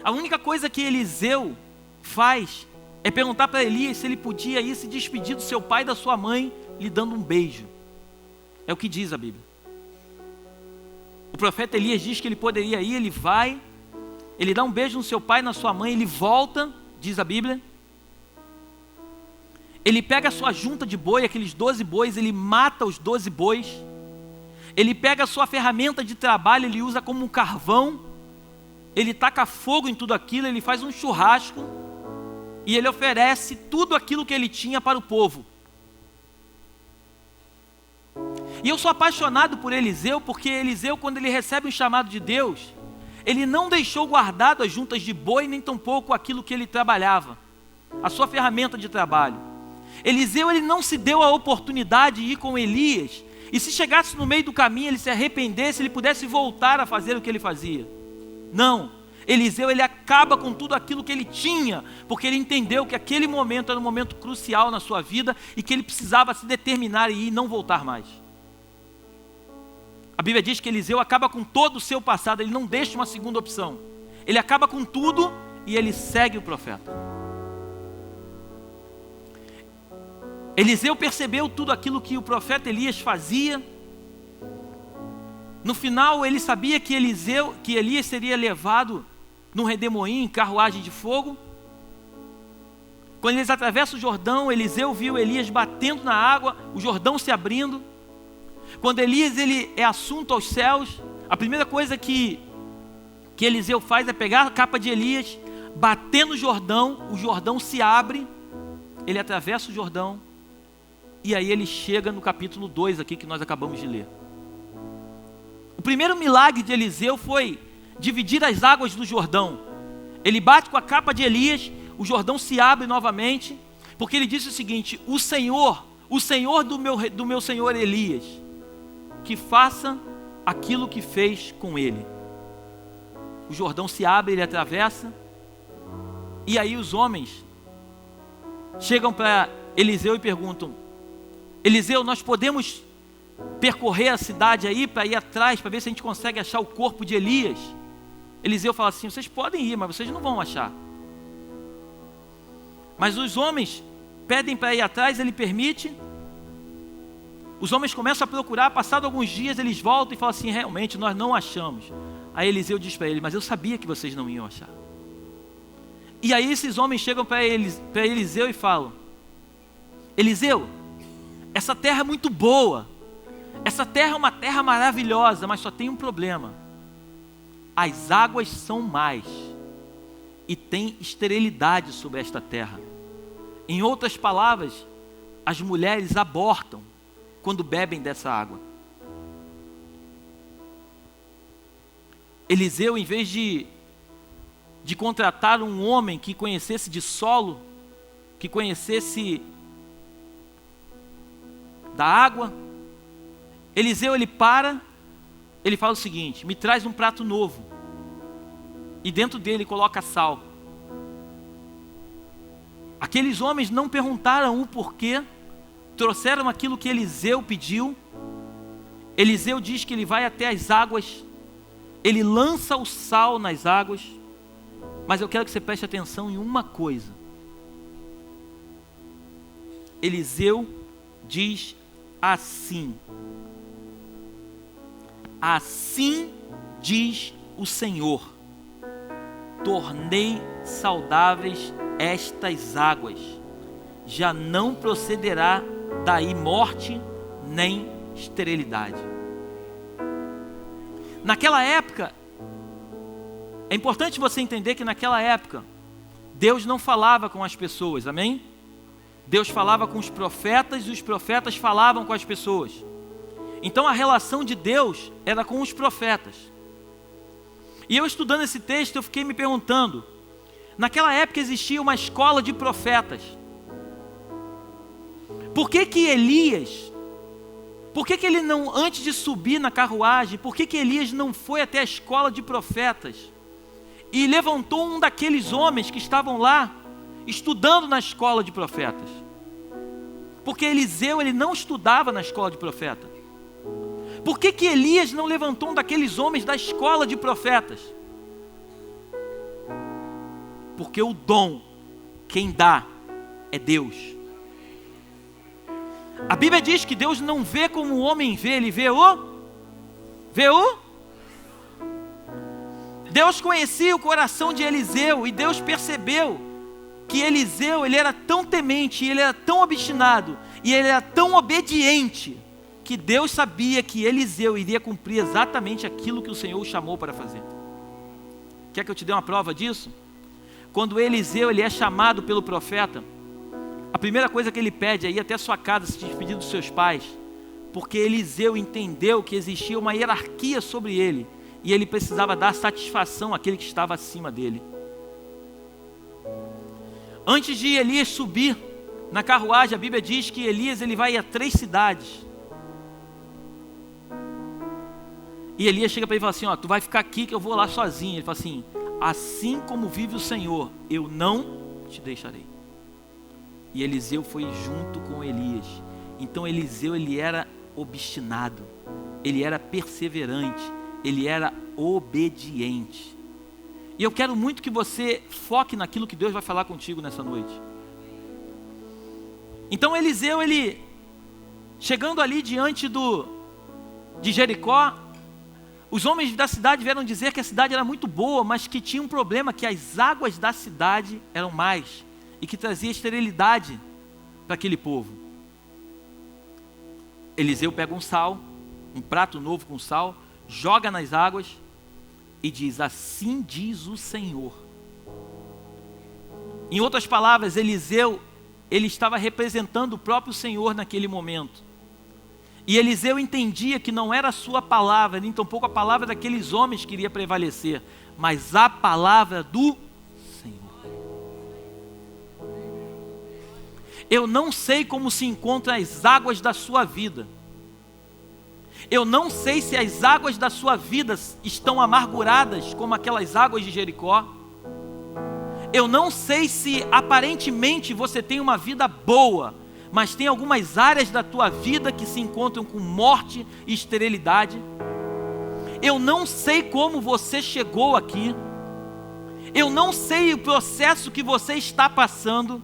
A única coisa que Eliseu faz é perguntar para Elias se ele podia ir se despedir do seu pai e da sua mãe, lhe dando um beijo. É o que diz a Bíblia. O profeta Elias diz que ele poderia ir, ele vai, ele dá um beijo no seu pai e na sua mãe, ele volta, diz a Bíblia. Ele pega a sua junta de boi, aqueles 12 bois, ele mata os 12 bois. Ele pega a sua ferramenta de trabalho, ele usa como um carvão. Ele taca fogo em tudo aquilo, ele faz um churrasco. E ele oferece tudo aquilo que ele tinha para o povo. E eu sou apaixonado por Eliseu, porque Eliseu, quando ele recebe o chamado de Deus, ele não deixou guardado as juntas de boi, nem tampouco aquilo que ele trabalhava, a sua ferramenta de trabalho. Eliseu, ele não se deu a oportunidade de ir com Elias, e se chegasse no meio do caminho, ele se arrependesse, ele pudesse voltar a fazer o que ele fazia. Não, Eliseu, ele acaba com tudo aquilo que ele tinha, porque ele entendeu que aquele momento era um momento crucial na sua vida, e que ele precisava se determinar e ir e não voltar mais. A Bíblia diz que Eliseu acaba com todo o seu passado, ele não deixa uma segunda opção. Ele acaba com tudo e ele segue o profeta. Eliseu percebeu tudo aquilo que o profeta Elias fazia. No final ele sabia que Elias seria levado num redemoinho, em carruagem de fogo. Quando eles atravessam o Jordão, Eliseu viu Elias batendo na água, o Jordão se abrindo. Quando Elias ele é assunto aos céus, a primeira coisa que Eliseu faz é pegar a capa de Elias, bater no Jordão, o Jordão se abre, ele atravessa o Jordão, e aí ele chega no capítulo 2 aqui que nós acabamos de ler. O primeiro milagre de Eliseu foi dividir as águas do Jordão. Ele bate com a capa de Elias, o Jordão se abre novamente, porque ele disse o seguinte: o Senhor do meu senhor Elias, que faça aquilo que fez com ele. O Jordão se abre, ele atravessa, e aí os homens chegam para Eliseu e perguntam: Eliseu, nós podemos percorrer a cidade aí para ir atrás, para ver se a gente consegue achar o corpo de Elias? Eliseu fala assim: vocês podem ir, mas vocês não vão achar. Mas os homens pedem para ir atrás, ele permite. Os homens começam a procurar, passado alguns dias eles voltam e falam assim: realmente nós não achamos. Aí Eliseu diz para ele: mas eu sabia que vocês não iam achar. E aí esses homens chegam para Eliseu e falam: Eliseu, essa terra é muito boa, essa terra é uma terra maravilhosa, mas só tem um problema: as águas são más e tem esterilidade sobre esta terra. Em outras palavras, as mulheres abortam quando bebem dessa água. Eliseu, em vez de contratar um homem que conhecesse de solo, que conhecesse da água, Eliseu ele fala o seguinte: me traz um prato novo, e dentro dele coloca sal. Aqueles homens não perguntaram o porquê, trouxeram aquilo que Eliseu pediu. Eliseu diz que ele vai até as águas, ele lança o sal nas águas, mas eu quero que você preste atenção em uma coisa. Eliseu diz assim: assim diz o Senhor, tornei saudáveis estas águas, já não procederá daí morte nem esterilidade. Naquela época, é importante você entender que naquela época, Deus não falava com as pessoas, amém? Deus falava com os profetas e os profetas falavam com as pessoas. Então a relação de Deus era com os profetas. E eu estudando esse texto, eu fiquei me perguntando, naquela época existia uma escola de profetas. Por que Elias, por que ele não, antes de subir na carruagem, por que Elias não foi até a escola de profetas e levantou um daqueles homens que estavam lá estudando na escola de profetas? Porque Eliseu ele não estudava na escola de profeta. Por que Elias não levantou um daqueles homens da escola de profetas? porque o dom, quem dá, é Deus. A Bíblia diz que Deus não vê como o homem vê, Ele vê o... Deus conhecia o coração de Eliseu, e Deus percebeu que Eliseu, ele era tão temente, ele era tão obstinado, e ele era tão obediente, que Deus sabia que Eliseu iria cumprir exatamente aquilo que o Senhor o chamou para fazer. Quer que eu te dê uma prova disso? Quando Eliseu ele é chamado pelo profeta, a primeira coisa que ele pede é ir até sua casa, se despedir dos seus pais, porque Eliseu entendeu que existia uma hierarquia sobre ele, e ele precisava dar satisfação àquele que estava acima dele. Antes de Elias subir na carruagem, a Bíblia diz que Elias ele vai a 3 cidades. E Elias chega para ele e fala assim, ó, tu vai ficar aqui que eu vou lá sozinho. Ele fala assim, assim como vive o Senhor, eu não te deixarei. E Eliseu foi junto com Elias. Então Eliseu ele era obstinado, ele era perseverante, ele era obediente. E eu quero muito que você foque naquilo que Deus vai falar contigo nessa noite. Então Eliseu, ele chegando ali diante de Jericó, os homens da cidade vieram dizer que a cidade era muito boa, mas que tinha um problema, que as águas da cidade eram mais, e que trazia esterilidade para aquele povo. Eliseu pega um sal, um prato novo com sal, joga nas águas e diz, assim diz o Senhor. Em outras palavras, Eliseu, ele estava representando o próprio Senhor naquele momento. E Eliseu entendia que não era a sua palavra, nem tampouco a palavra daqueles homens que iria prevalecer, mas a palavra do Senhor. Eu não sei como se encontram as águas da sua vida. Eu não sei se as águas da sua vida estão amarguradas como aquelas águas de Jericó. Eu não sei se aparentemente você tem uma vida boa, mas tem algumas áreas da tua vida que se encontram com morte e esterilidade. Eu não sei como você chegou aqui. Eu não sei o processo que você está passando,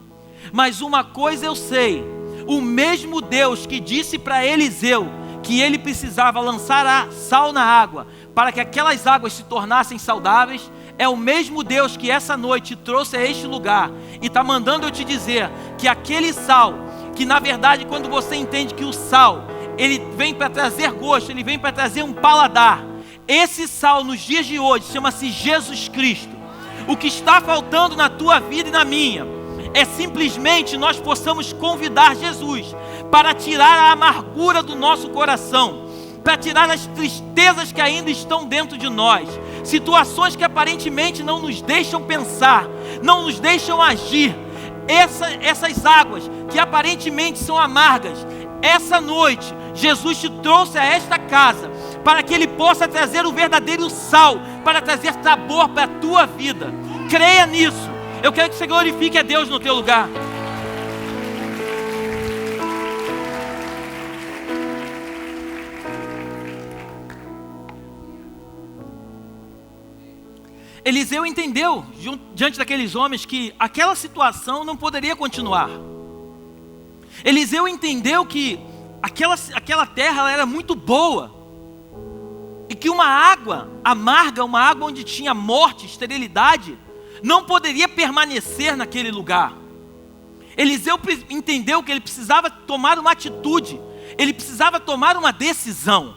mas uma coisa eu sei: o mesmo Deus que disse para Eliseu que ele precisava lançar sal na água para que aquelas águas se tornassem saudáveis, é o mesmo Deus que essa noite trouxe a este lugar e está mandando eu te dizer que aquele sal, que na verdade quando você entende que o sal, ele vem para trazer gosto, ele vem para trazer um paladar, esse sal nos dias de hoje chama-se Jesus Cristo. O que está faltando na tua vida e na minha é simplesmente nós possamos convidar Jesus para tirar a amargura do nosso coração, para tirar as tristezas que ainda estão dentro de nós, situações que aparentemente não nos deixam pensar, não nos deixam agir. Essas águas que aparentemente são amargas, essa noite Jesus te trouxe a esta casa para que Ele possa trazer o verdadeiro sal, para trazer sabor para a tua vida. Creia nisso. Eu quero que você glorifique a Deus no teu lugar. Eliseu entendeu, diante daqueles homens, que aquela situação não poderia continuar. Eliseu entendeu que aquela terra ela era muito boa, e que uma água amarga, uma água onde tinha morte, esterilidade, não poderia permanecer naquele lugar. Eliseu entendeu que ele precisava tomar uma atitude, ele precisava tomar uma decisão.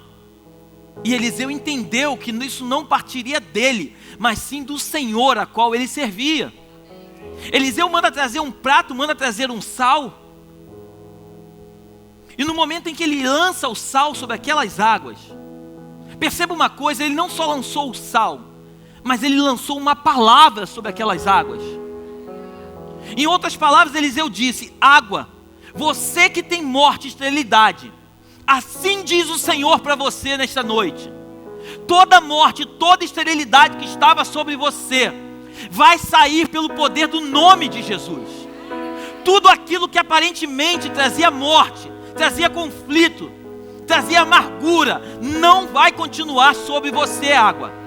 E Eliseu entendeu que isso não partiria dele, mas sim do Senhor a qual ele servia. Eliseu manda trazer um prato, manda trazer um sal. E no momento em que ele lança o sal sobre aquelas águas, perceba uma coisa, ele não só lançou o sal, mas ele lançou uma palavra sobre aquelas águas. Em outras palavras, Eliseu disse: água, você que tem morte e esterilidade, assim diz o Senhor para você nesta noite: toda morte, toda esterilidade que estava sobre você, vai sair pelo poder do nome de Jesus. Tudo aquilo que aparentemente trazia morte, trazia conflito, trazia amargura, não vai continuar sobre você, água.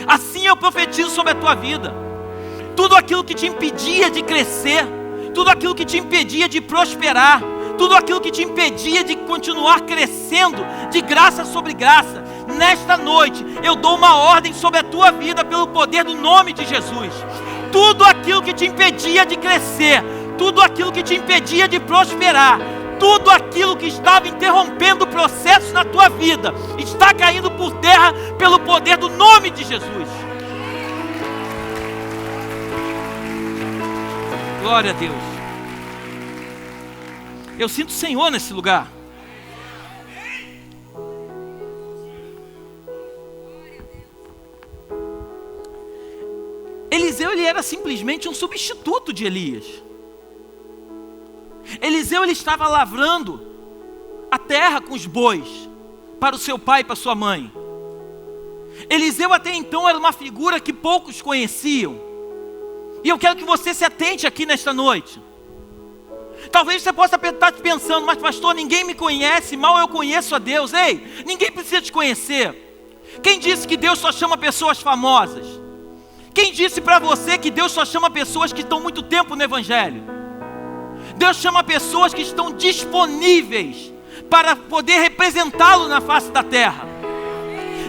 Assim eu profetizo sobre a tua vida. tudo aquilo que te impedia de crescer, tudo aquilo que te impedia de prosperar, tudo aquilo que te impedia de continuar crescendo de graça sobre graça, nesta noite eu dou uma ordem sobre a tua vida pelo poder do nome de Jesus. Tudo aquilo que te impedia de crescer, tudo aquilo que te impedia de prosperar, tudo aquilo que estava interrompendo o processo na tua vida, está caindo por terra pelo poder do nome de Jesus. Glória a Deus. Eu sinto o Senhor nesse lugar. Eliseu, ele era simplesmente um substituto de Elias. Eliseu, ele estava lavrando a terra com os bois para o seu pai e para sua mãe. Eliseu até então era uma figura que poucos conheciam. E eu quero que você se atente aqui nesta noite. Talvez você possa estar pensando, mas pastor, ninguém me conhece, mal eu conheço a Deus. Ei, ninguém precisa te conhecer. Quem disse que Deus só chama pessoas famosas? Quem disse para você que Deus só chama pessoas que estão muito tempo no Evangelho? Deus chama pessoas que estão disponíveis para poder representá-lo na face da terra.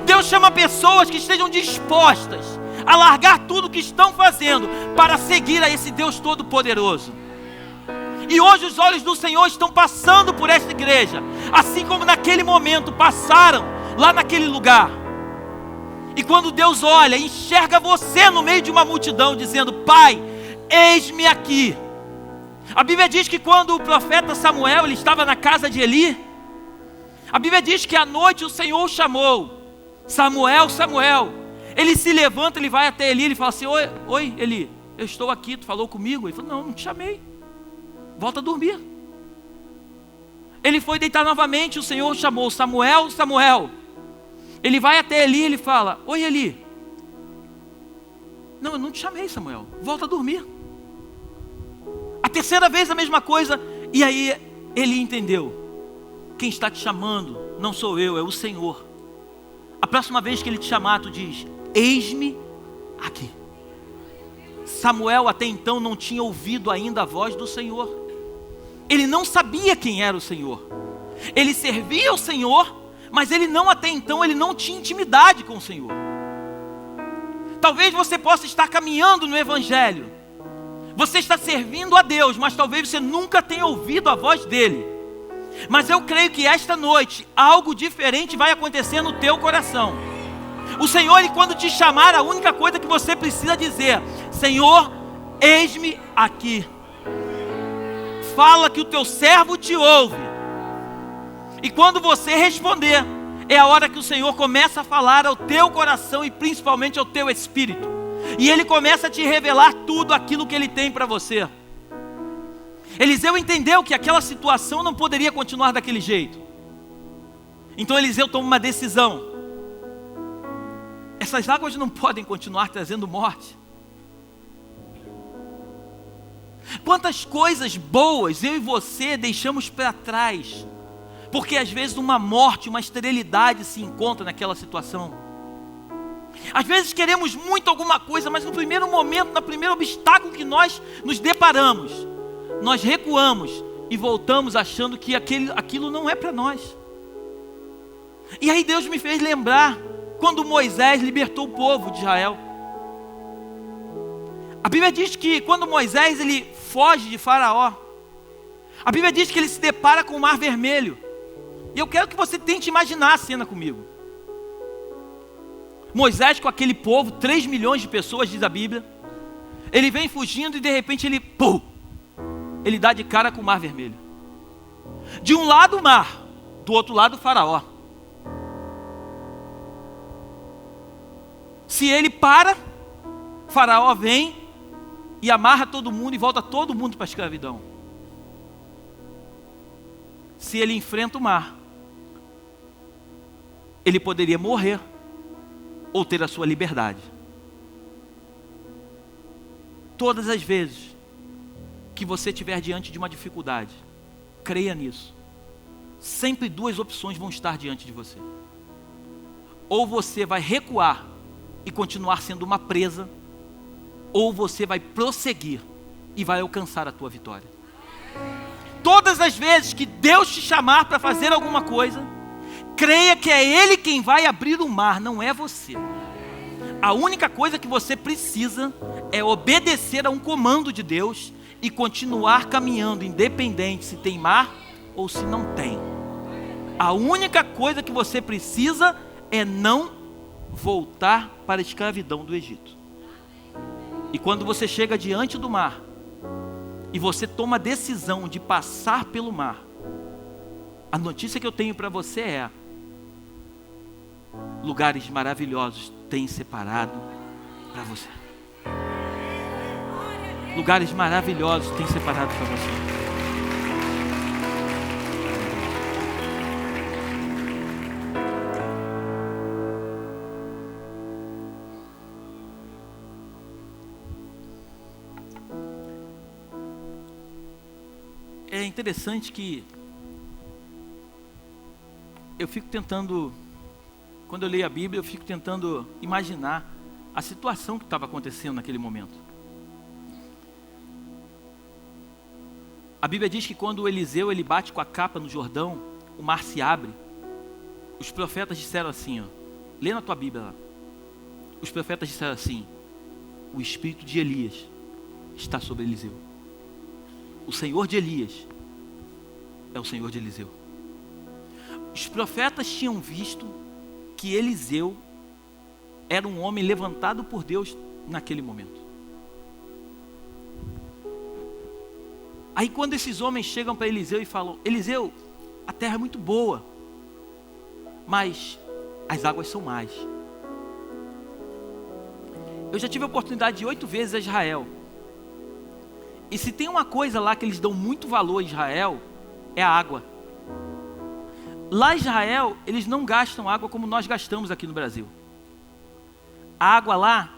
Deus chama pessoas que estejam dispostas a largar tudo o que estão fazendo para seguir a esse Deus Todo-Poderoso. E hoje os olhos do Senhor estão passando por esta igreja, assim como naquele momento passaram lá naquele lugar. E quando Deus olha, enxerga você no meio de uma multidão, dizendo: Pai, eis-me aqui. A Bíblia diz que quando o profeta Samuel, ele estava na casa de Eli, a Bíblia diz que à noite o Senhor o chamou: Samuel, Samuel. Ele se levanta, ele vai até Eli, ele fala assim: Oi Eli, eu estou aqui, tu falou comigo? Ele falou: Não te chamei, volta a dormir. Ele foi deitar novamente, o Senhor chamou: Samuel, Samuel. Ele vai até Eli, ele fala: Oi Eli. Não, eu não te chamei, Samuel, volta a dormir. A terceira vez a mesma coisa. E aí Eli entendeu: quem está te chamando não sou eu, é o Senhor. A próxima vez que ele te chamar, tu diz: eis-me aqui. Samuel até então não tinha ouvido ainda a voz do Senhor. Ele não sabia quem era o Senhor. Ele servia o Senhor, mas ele não, até então, ele não tinha intimidade com o Senhor. Talvez você possa estar caminhando no Evangelho, você está servindo a Deus, mas talvez você nunca tenha ouvido a voz dEle. Mas eu creio que esta noite algo diferente vai acontecer no teu coração. O Senhor, Ele quando te chamar, a única coisa que você precisa dizer: Senhor, eis-me aqui. Fala que o teu servo te ouve. E quando você responder, é a hora que o Senhor começa a falar ao teu coração e principalmente ao teu espírito. E Ele começa a te revelar tudo aquilo que Ele tem para você. Eliseu entendeu que aquela situação não poderia continuar daquele jeito. Então Eliseu toma uma decisão. Essas águas não podem continuar trazendo morte. Quantas coisas boas eu e você deixamos para trás, porque às vezes uma morte, uma esterilidade se encontra naquela situação. Às vezes queremos muito alguma coisa, mas no primeiro momento, no primeiro obstáculo que nós nos deparamos, nós recuamos e voltamos achando que aquilo não é para nós. E aí Deus me fez lembrar quando Moisés libertou o povo de Israel. A Bíblia diz que quando Moisés ele foge de Faraó, a Bíblia diz que ele se depara com o Mar Vermelho. E eu quero que você tente imaginar a cena comigo. Moisés com aquele povo, 3 milhões de pessoas, diz a Bíblia. Ele vem fugindo e de repente ele dá de cara com o Mar Vermelho. De um lado o mar, do outro lado o Faraó. Se ele para, Faraó vem e amarra todo mundo e volta todo mundo para a escravidão. Se ele enfrenta o mar, ele poderia morrer ou ter a sua liberdade. Todas as vezes que você estiver diante de uma dificuldade, creia nisso. Sempre 2 opções vão estar diante de você. Ou você vai recuar e continuar sendo uma presa, ou você vai prosseguir e vai alcançar a tua vitória. Todas as vezes que Deus te chamar para fazer alguma coisa, creia que é Ele quem vai abrir o mar, não é você. A única coisa que você precisa é obedecer a um comando de Deus e continuar caminhando, independente se tem mar ou se não tem. A única coisa que você precisa é não voltar para a escravidão do Egito. E quando você chega diante do mar, e você toma a decisão de passar pelo mar, a notícia que eu tenho para você é: lugares maravilhosos têm separado para você. Lugares maravilhosos têm separado para você. É interessante que eu fico tentando, quando eu leio a Bíblia, eu fico tentando imaginar a situação que estava acontecendo naquele momento. A Bíblia diz que quando o Eliseu ele bate com a capa no Jordão, o mar se abre. Os profetas disseram assim, ó, lê na tua Bíblia lá. Os profetas disseram assim: o espírito de Elias está sobre Eliseu. O Senhor de Elias é o Senhor de Eliseu. Os profetas tinham visto que Eliseu era um homem levantado por Deus naquele momento. Aí quando esses homens chegam para Eliseu e falam: Eliseu, a terra é muito boa, mas as águas são mais. Eu já tive a oportunidade de 8 vezes a Israel. E se tem uma coisa lá que eles dão muito valor a Israel, é a água. Lá em Israel, eles não gastam água como nós gastamos aqui no Brasil. A água lá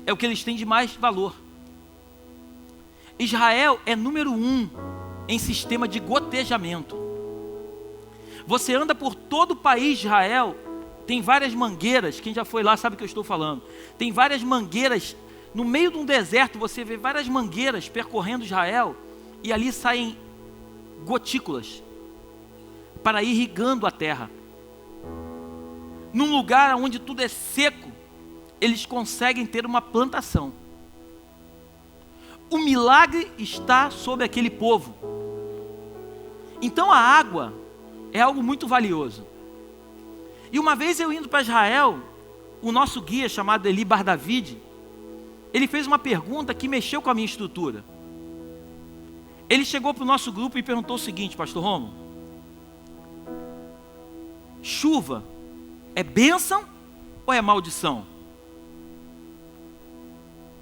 é o que eles têm de mais valor. Israel é número 1 em sistema de gotejamento. Você anda por todo o país de Israel, tem várias mangueiras, quem já foi lá sabe o que eu estou falando. Tem várias mangueiras, no meio de um deserto você vê várias mangueiras percorrendo Israel, e ali saem gotículas para ir irrigando a terra. Num lugar onde tudo é seco, eles conseguem ter uma plantação. O milagre está sobre aquele povo. Então a água é algo muito valioso. E uma vez eu indo para Israel, o nosso guia chamado Eli Bar David, ele fez uma pergunta que mexeu com a minha estrutura. Ele chegou para o nosso grupo e perguntou o seguinte: Pastor Romo, chuva é bênção ou é maldição?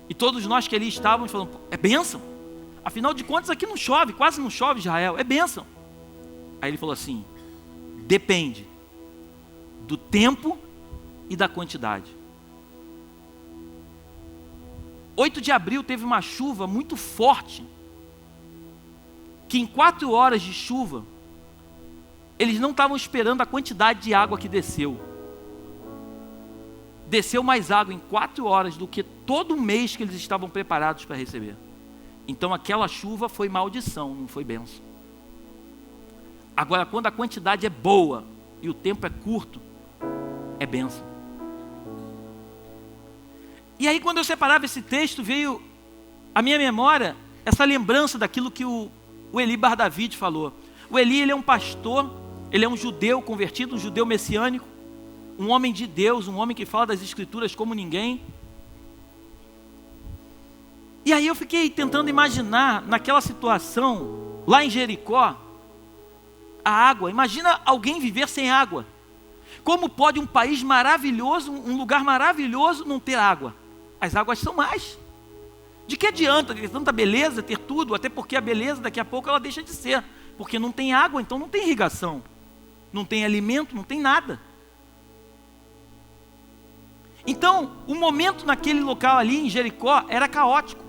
E todos nós que ali estávamos falando: é bênção? Afinal de contas aqui não chove, quase não chove Israel, é bênção. Aí ele falou assim: depende do tempo e da quantidade. 8 de abril teve uma chuva muito forte, que em 4 horas de chuva, eles não estavam esperando a quantidade de água que desceu. Desceu mais água em 4 horas do que todo mês que eles estavam preparados para receber. Então aquela chuva foi maldição, não foi bênção. Agora, quando a quantidade é boa e o tempo é curto, é bênção. E aí quando eu separava esse texto, veio à minha memória essa lembrança daquilo que o Eli Bar David falou. O Eli, ele é um pastor, ele é um judeu convertido, um judeu messiânico, um homem de Deus, um homem que fala das escrituras como ninguém. E aí eu fiquei tentando imaginar naquela situação, lá em Jericó, a água. Imagina alguém viver sem água. Como pode um país maravilhoso, um lugar maravilhoso, não ter água? As águas são mais. De que adianta ter tanta beleza, ter tudo, até porque a beleza daqui a pouco ela deixa de ser, porque não tem água, então não tem irrigação, não tem alimento, não tem nada. Então, o momento naquele local ali em Jericó era caótico,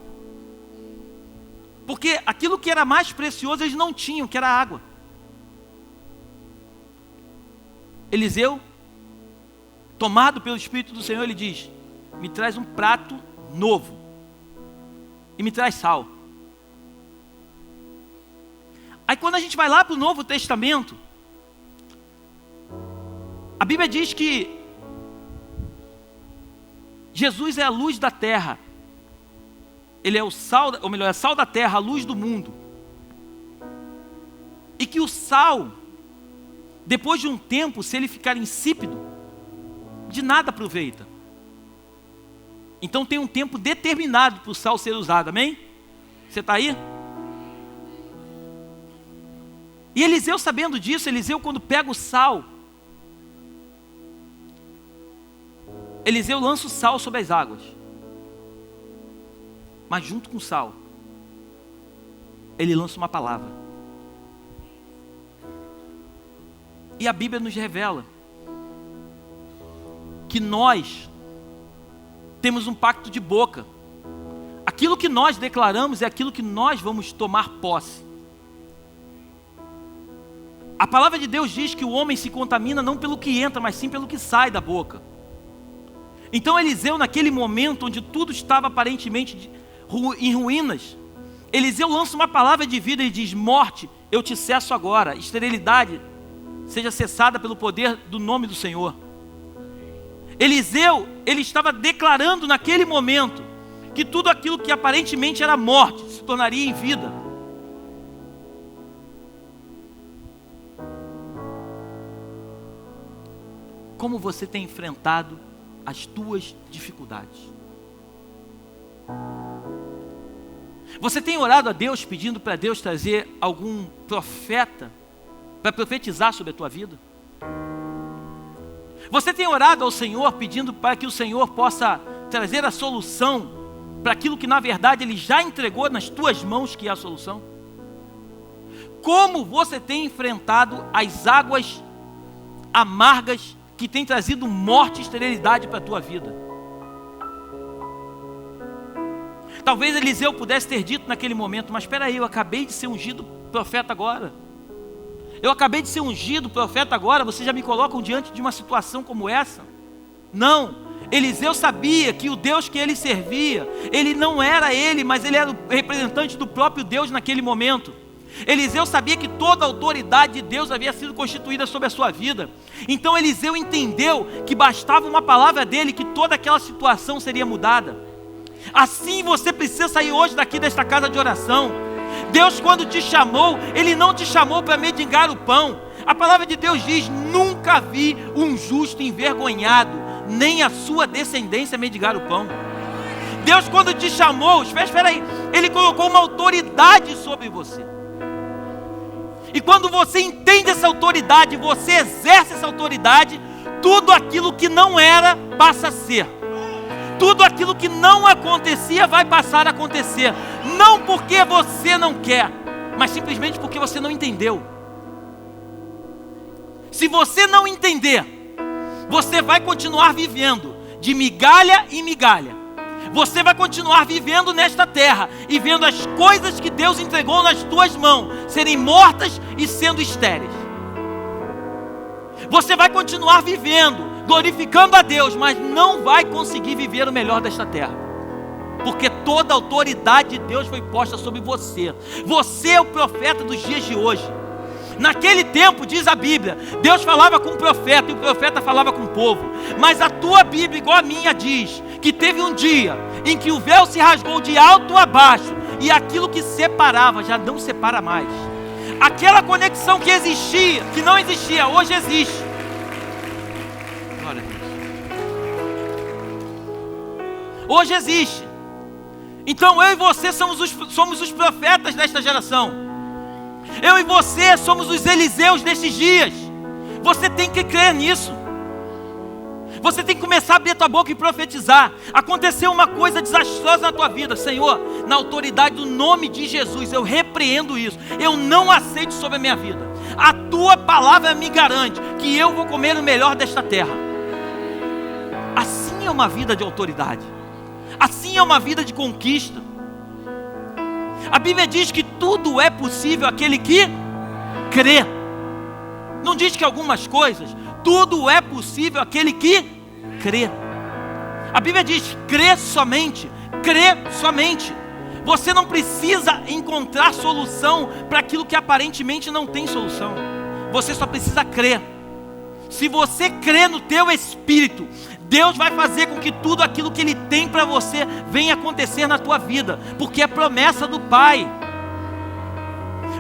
porque aquilo que era mais precioso eles não tinham, que era a água. Eliseu, tomado pelo Espírito do Senhor, ele diz: me traz um prato novo, e me traz sal. Aí quando a gente vai lá para o Novo Testamento, a Bíblia diz que Jesus é a luz da terra. Ele é o sal, ou melhor, é sal da terra, a luz do mundo. E que o sal, depois de um tempo, se ele ficar insípido, de nada aproveita. Então tem um tempo determinado para o sal ser usado, amém? Você está aí? E Eliseu, sabendo disso, Eliseu quando pega o sal, Eliseu lança o sal sobre as águas. Mas junto com o sal, ele lança uma palavra. E a Bíblia nos revela que nós temos um pacto de boca. Aquilo que nós declaramos é aquilo que nós vamos tomar posse. A palavra de Deus diz que o homem se contamina não pelo que entra, mas sim pelo que sai da boca. Então Eliseu, naquele momento onde tudo estava aparentemente em ruínas, Eliseu lança uma palavra de vida e diz: morte, eu te cesso agora, esterilidade seja cessada pelo poder do nome do Senhor. Eliseu, ele estava declarando naquele momento que tudo aquilo que aparentemente era morte se tornaria em vida. Como você tem enfrentado as tuas dificuldades? Você tem orado a Deus pedindo para Deus trazer algum profeta para profetizar sobre a tua vida? Você tem orado ao Senhor pedindo para que o Senhor possa trazer a solução para aquilo que na verdade Ele já entregou nas tuas mãos, que é a solução? Como você tem enfrentado as águas amargas que tem trazido morte e esterilidade para a tua vida? Talvez Eliseu pudesse ter dito naquele momento: mas espera aí, eu acabei de ser ungido profeta agora. Eu acabei de ser ungido profeta agora, vocês já me colocam diante de uma situação como essa? Não, Eliseu sabia que o Deus que ele servia, ele não era ele, mas ele era o representante do próprio Deus naquele momento. Eliseu sabia que toda a autoridade de Deus havia sido constituída sobre a sua vida. Então Eliseu entendeu que bastava uma palavra dele, que toda aquela situação seria mudada. Assim você precisa sair hoje daqui desta casa de oração. Deus, quando te chamou, Ele não te chamou para mendigar o pão. A palavra de Deus diz: nunca vi um justo envergonhado, nem a sua descendência mendigar o pão. Deus, quando te chamou, espera aí, Ele colocou uma autoridade sobre você. E quando você entende essa autoridade, você exerce essa autoridade, tudo aquilo que não era, passa a ser. Tudo aquilo que não acontecia vai passar a acontecer. Não porque você não quer, mas simplesmente porque você não entendeu. Se você não entender, você vai continuar vivendo de migalha em migalha. Você vai continuar vivendo nesta terra e vendo as coisas que Deus entregou nas tuas mãos serem mortas e sendo estéreis. Você vai continuar vivendo, glorificando a Deus, mas não vai conseguir viver o melhor desta terra. Porque toda a autoridade de Deus foi posta sobre você. Você é o profeta dos dias de hoje. Naquele tempo, diz a Bíblia, Deus falava com o profeta e o profeta falava com o povo. Mas a tua Bíblia, igual a minha, diz que teve um dia em que o véu se rasgou de alto a baixo e aquilo que separava já não separa mais. Aquela conexão que existia, que não existia, hoje existe. Glória a Deus. Hoje existe. Então eu e você somos os profetas desta geração. Eu e você somos os Eliseus destes dias. Você tem que crer nisso. Você tem que começar a abrir a tua boca e profetizar. Aconteceu uma coisa desastrosa na tua vida, Senhor, na autoridade do nome de Jesus, eu repreendo isso. Eu não aceito sobre a minha vida. A tua palavra me garante que eu vou comer o melhor desta terra. Assim é uma vida de autoridade. Assim é uma vida de conquista. A Bíblia diz que tudo é possível àquele que crê. Não diz que algumas coisas, tudo é possível àquele que crê. A Bíblia diz: crê somente, Você não precisa encontrar solução para aquilo que aparentemente não tem solução. Você só precisa crer. Se você crê no teu espírito, Deus vai fazer com que tudo aquilo que Ele tem para você venha acontecer na tua vida, porque é promessa do Pai.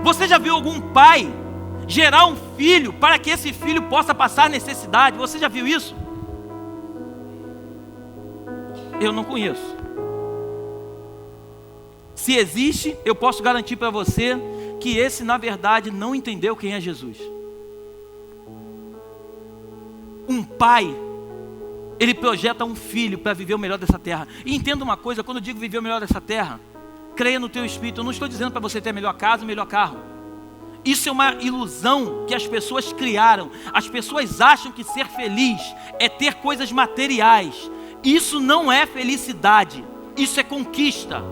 Você já viu algum pai gerar um filho para que esse filho possa passar necessidade? Você já viu isso? Eu não conheço. Se existe, eu posso garantir para você que esse, na verdade, não entendeu quem é Jesus. Um pai, ele projeta um filho para viver o melhor dessa terra. E entenda uma coisa, quando eu digo viver o melhor dessa terra, creia no teu espírito. Eu não estou dizendo para você ter a melhor casa, o melhor carro. Isso é uma ilusão que as pessoas criaram. As pessoas acham que ser feliz é ter coisas materiais. Isso não é felicidade, isso é conquista.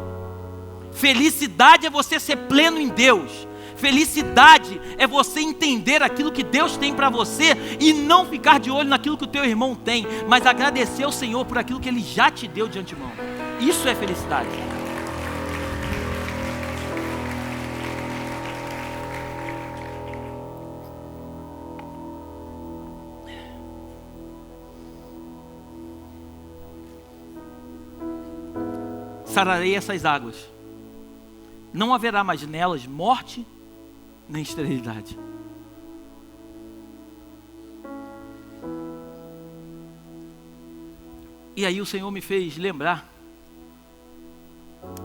Felicidade é você ser pleno em Deus. Felicidade é você entender aquilo que Deus tem para você e não ficar de olho naquilo que o teu irmão tem, mas agradecer ao Senhor por aquilo que Ele já te deu de antemão. Isso é felicidade. Sararei essas águas. Não haverá mais nelas morte nem esterilidade. E aí o Senhor me fez lembrar,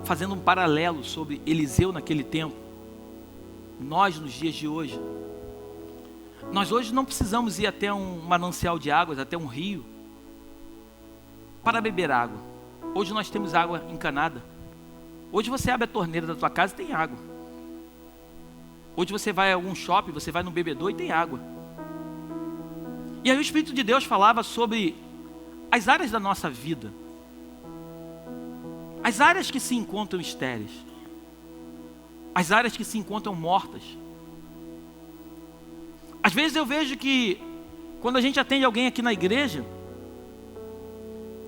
fazendo um paralelo sobre Eliseu naquele tempo, nós nos dias de hoje. Nós hoje não precisamos ir até um manancial de águas, até um rio, para beber água. Hoje nós temos água encanada. Hoje você abre a torneira da tua casa e tem água. Hoje você vai a algum shopping, você vai no bebedouro e tem água. E aí o Espírito de Deus falava sobre as áreas da nossa vida. As áreas que se encontram estéreis. As áreas que se encontram mortas. Às vezes eu vejo que quando a gente atende alguém aqui na igreja,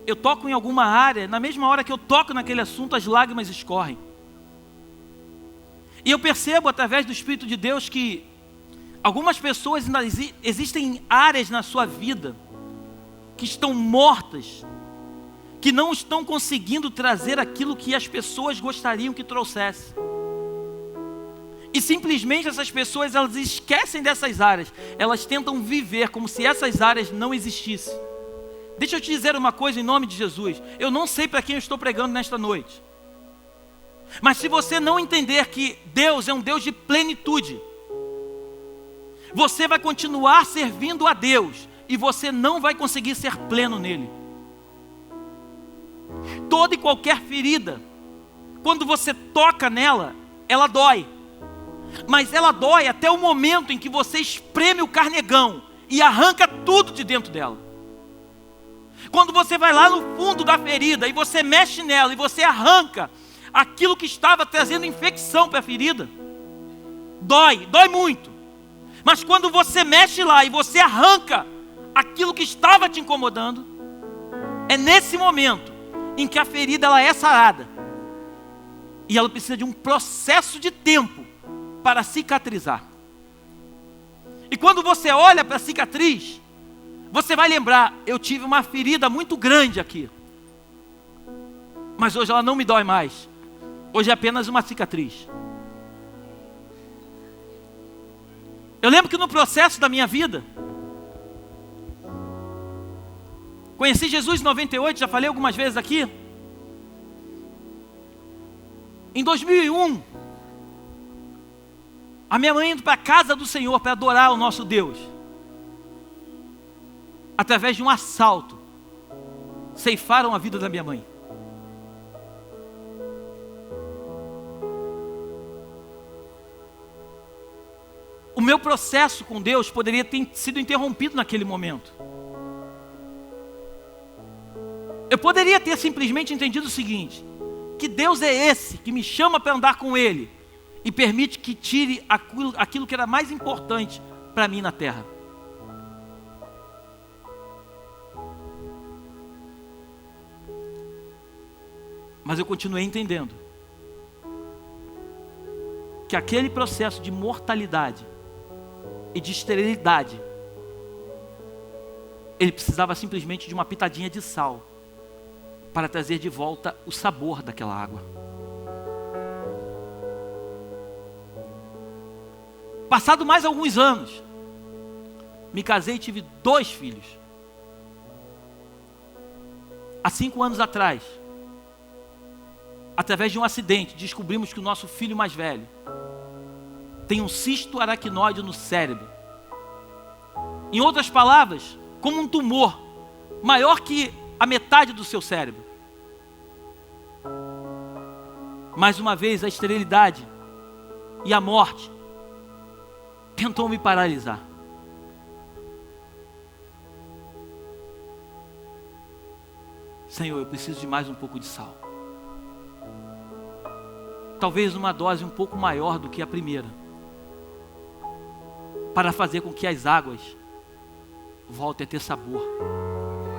eu toco em alguma área, na mesma hora que eu toco naquele assunto, as lágrimas escorrem. E eu percebo através do Espírito de Deus que algumas pessoas ainda existem áreas na sua vida que estão mortas, que não estão conseguindo trazer aquilo que as pessoas gostariam que trouxesse. E simplesmente essas pessoas, elas esquecem dessas áreas, elas tentam viver como se essas áreas não existissem. Deixa eu te dizer uma coisa em nome de Jesus. Eu não sei para quem eu estou pregando nesta noite. Mas se você não entender que Deus é um Deus de plenitude, você vai continuar servindo a Deus e você não vai conseguir ser pleno nele. Toda e qualquer ferida, quando você toca nela, ela dói. Mas ela dói até o momento em que você espreme o carnegão e arranca tudo de dentro dela. Quando você vai lá no fundo da ferida e você mexe nela e você arranca aquilo que estava trazendo infecção para a ferida, dói muito. Mas quando você mexe lá e você arranca aquilo que estava te incomodando, é nesse momento em que a ferida ela é sarada. E ela precisa de um processo de tempo para cicatrizar. E quando você olha para a cicatriz, você vai lembrar, eu tive uma ferida muito grande aqui. Mas hoje ela não me dói mais. Hoje é apenas uma cicatriz. Eu lembro que no processo da minha vida, conheci Jesus em 98, já falei algumas vezes aqui. Em 2001, a minha mãe indo para a casa do Senhor para adorar o nosso Deus. Através de um assalto, ceifaram a vida da minha mãe. O meu processo com Deus poderia ter sido interrompido naquele momento. Eu poderia ter simplesmente entendido o seguinte: que Deus é esse que me chama para andar com Ele e permite que tire aquilo que era mais importante para mim na terra. Mas eu continuei entendendo que aquele processo de mortalidade e de esterilidade, ele precisava simplesmente de uma pitadinha de sal para trazer de volta o sabor daquela água. Passado mais alguns anos, me casei e tive 2 filhos. Há 5 anos atrás, através de um acidente, descobrimos que o nosso filho mais velho tem um cisto aracnoide no cérebro. Em outras palavras, como um tumor, maior que a metade do seu cérebro. Mais uma vez, a esterilidade e a morte tentou me paralisar. Senhor, eu preciso de mais um pouco de sal. Talvez uma dose um pouco maior do que a primeira, para fazer com que as águas voltem a ter sabor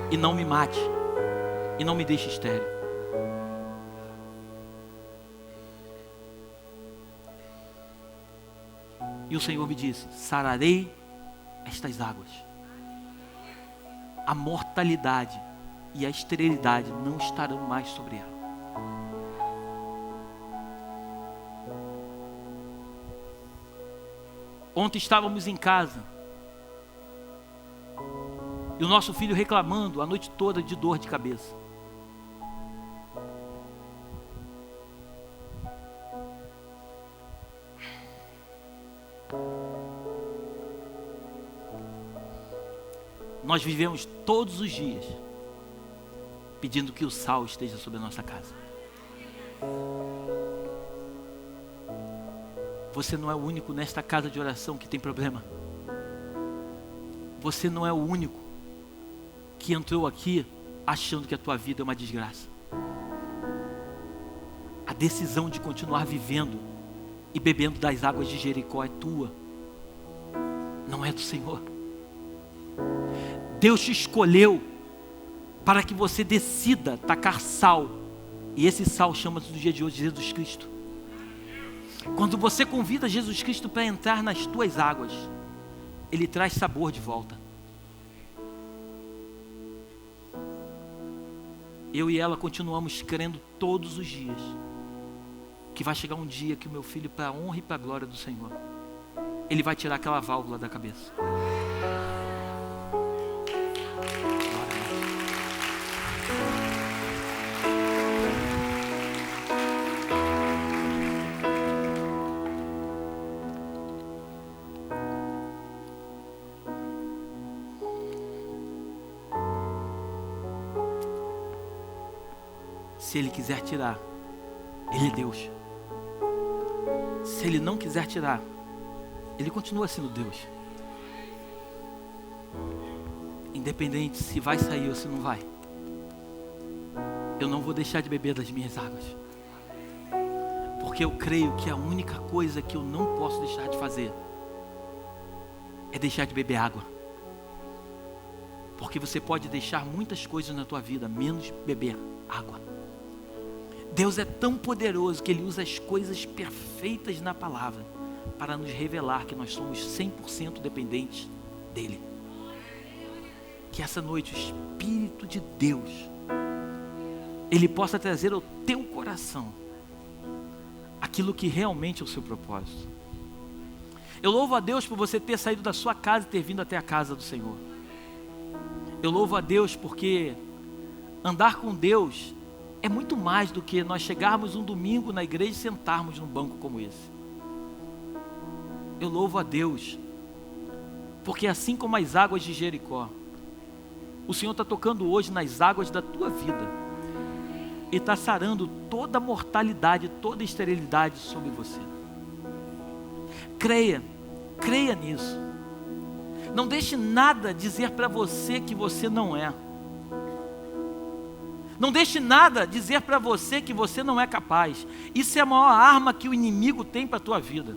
e não me mate e não me deixe estéril. E o Senhor me disse: sararei estas águas. A mortalidade e a esterilidade não estarão mais sobre ela. Ontem estávamos em casa e o nosso filho reclamando a noite toda de dor de cabeça. Nós vivemos todos os dias pedindo que o sal esteja sobre a nossa casa. Você não é o único nesta casa de oração que tem problema. Você não é o único que entrou aqui achando que a tua vida é uma desgraça. A decisão de continuar vivendo e bebendo das águas de Jericó é tua, não é do Senhor. Deus te escolheu para que você decida tacar sal, e esse sal chama-se no dia de hoje Jesus Cristo. Quando você convida Jesus Cristo para entrar nas tuas águas, Ele traz sabor de volta. Eu e ela continuamos crendo todos os dias que vai chegar um dia que o meu filho, para a honra e para a glória do Senhor, ele vai tirar aquela válvula da cabeça. Se Ele quiser tirar, Ele é Deus. Se Ele não quiser tirar, Ele continua sendo Deus. Independente se vai sair ou se não vai, eu não vou deixar de beber das minhas águas. Porque eu creio que a única coisa que eu não posso deixar de fazer é deixar de beber água. Porque você pode deixar muitas coisas na tua vida, menos beber água. Deus é tão poderoso que Ele usa as coisas perfeitas na palavra para nos revelar que nós somos 100% dependentes dEle. Que essa noite o Espírito de Deus, Ele possa trazer ao teu coração aquilo que realmente é o seu propósito. Eu louvo a Deus por você ter saído da sua casa e ter vindo até a casa do Senhor. Eu louvo a Deus porque andar com Deus é muito mais do que nós chegarmos um domingo na igreja e sentarmos num banco como esse. Eu louvo a Deus, porque assim como as águas de Jericó, o Senhor está tocando hoje nas águas da tua vida e está sarando toda a mortalidade, toda a esterilidade sobre você. Creia nisso. Não deixe nada dizer para você que você não é. Não deixe nada dizer para você que você não é capaz. Isso é a maior arma que o inimigo tem para a tua vida.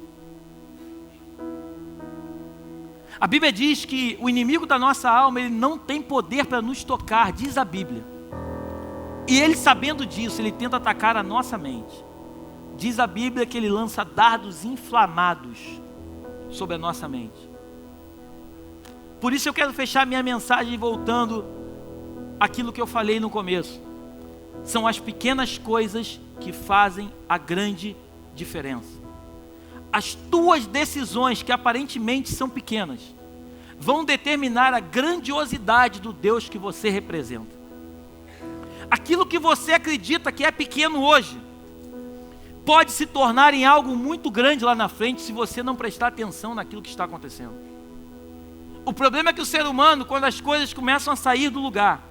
A Bíblia diz que o inimigo da nossa alma, ele não tem poder para nos tocar, diz a Bíblia. E ele, sabendo disso, ele tenta atacar a nossa mente. diz a Bíblia que ele lança dardos inflamados sobre a nossa mente. Por isso eu quero fechar minha mensagem voltando àquilo que eu falei no começo. São as pequenas coisas que fazem a grande diferença. As tuas decisões, que aparentemente são pequenas, vão determinar a grandiosidade do Deus que você representa. Aquilo que você acredita que é pequeno hoje, pode se tornar em algo muito grande lá na frente, se você não prestar atenção naquilo que está acontecendo. O problema é que o ser humano, quando as coisas começam a sair do lugar,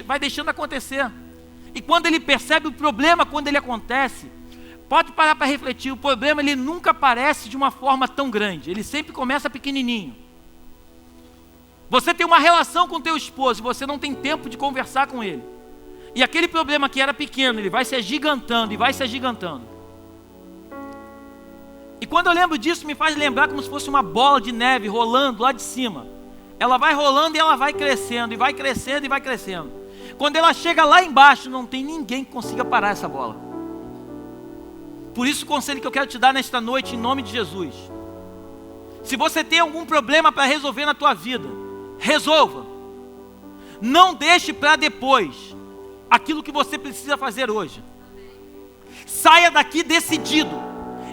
vai deixando acontecer. E quando ele percebe o problema, quando ele acontece, pode parar para refletir, o problema ele nunca aparece de uma forma tão grande, ele sempre começa pequenininho. Você tem uma relação com teu esposo, você não tem tempo de conversar com ele. E aquele problema que era pequeno, ele vai se agigantando e vai se agigantando. E quando eu lembro disso, me faz lembrar como se fosse uma bola de neve rolando lá de cima. Ela vai rolando e ela vai crescendo, e vai crescendo, e vai crescendo. Quando ela chega lá embaixo, não tem ninguém que consiga parar essa bola. Por isso o conselho que eu quero te dar nesta noite, em nome de Jesus. Se você tem algum problema para resolver na tua vida, resolva. Não deixe para depois aquilo que você precisa fazer hoje. Saia daqui decidido.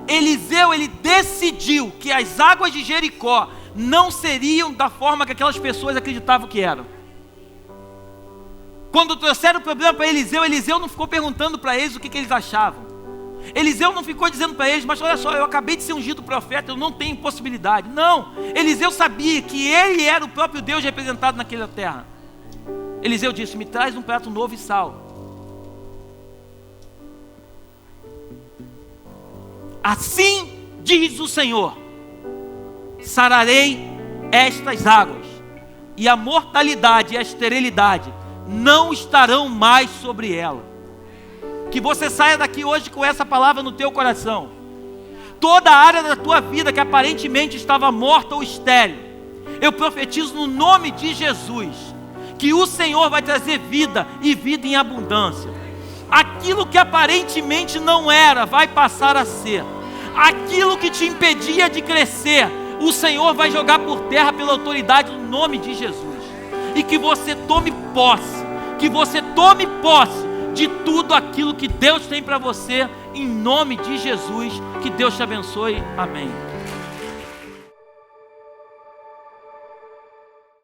Eliseu, ele decidiu que as águas de Jericó não seriam da forma que aquelas pessoas acreditavam que eram. Quando trouxeram o problema para Eliseu, Eliseu não ficou perguntando para eles o que eles achavam. Eliseu não ficou dizendo para eles, mas olha só, eu acabei de ser ungido profeta, eu não tenho possibilidade. Não, Eliseu sabia que ele era o próprio Deus representado naquela terra. Eliseu disse, me traz um prato novo e sal. Assim diz o Senhor, sararei estas águas, e a mortalidade e a esterilidade não estarão mais sobre ela. Que você saia daqui hoje com essa palavra no teu coração. Toda a área da tua vida que aparentemente estava morta ou estéril, eu profetizo no nome de Jesus, que o Senhor vai trazer vida e vida em abundância. Aquilo que aparentemente não era, vai passar a ser. Aquilo que te impedia de crescer, o Senhor vai jogar por terra pela autoridade no nome de Jesus. E que você tome posse, de tudo aquilo que Deus tem para você, em nome de Jesus. Que Deus te abençoe, amém.